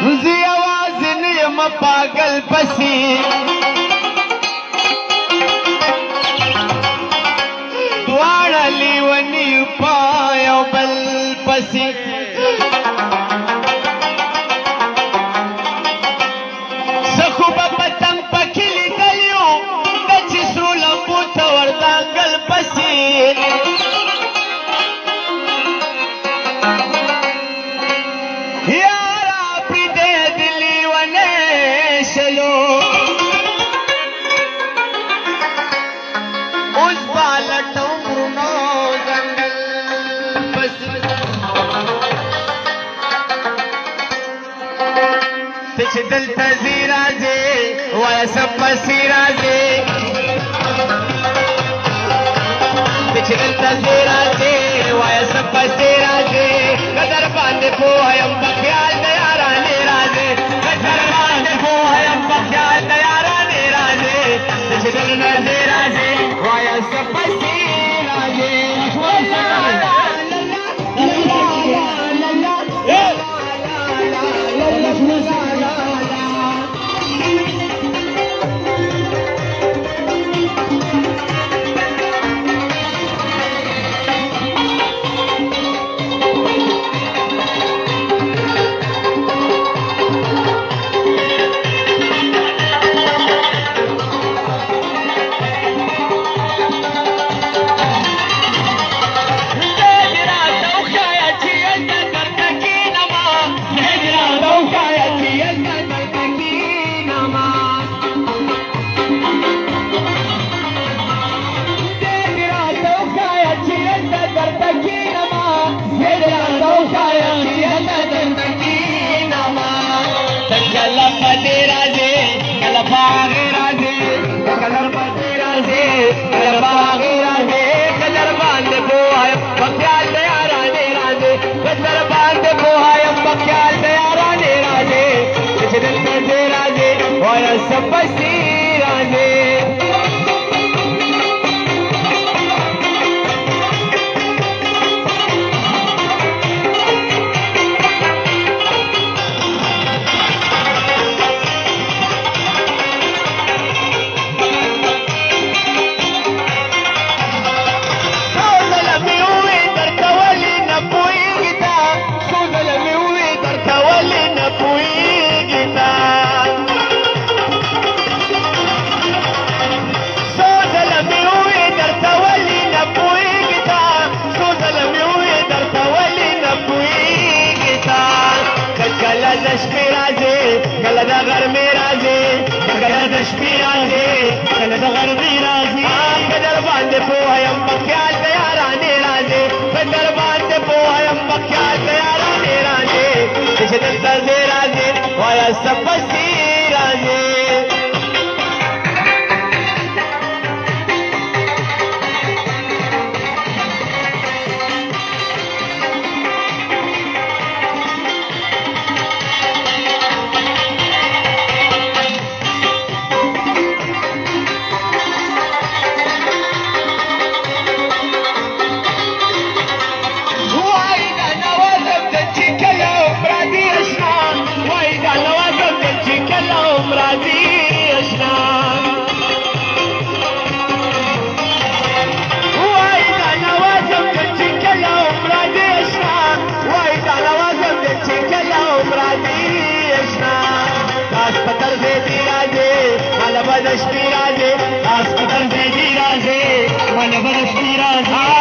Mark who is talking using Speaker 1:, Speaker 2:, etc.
Speaker 1: زه یوازې نه یم پاگل پسې دواړه لیوني په یو بل پسې زه خو به پتنګ پکې لیدلی یو د چې سرو لمبو ته وردانګل پسې چې دلته ځې راځې وایه څه پسې راځې چې دلته ځې راځې وایه څه پسې راځې که در باندې پوه یم په خیال د یارانې راځې که در باندې پوه یم په خیال د یارانې راځې چې دلته ځې راځې وایه څه پسې راځې Sapasi raze شپې راځي کله د غرمې راځي کله د شپې راځي کله د غرمې راځي که در باندې پوه یم په خیال د یارانې راځي که در باندې پوه یم په خیال د یارانې راځي چې دلته ځې راځي وایه څه پسې راځي شپې راځي هسپتال ته دې راځي ولې بله شپې راځي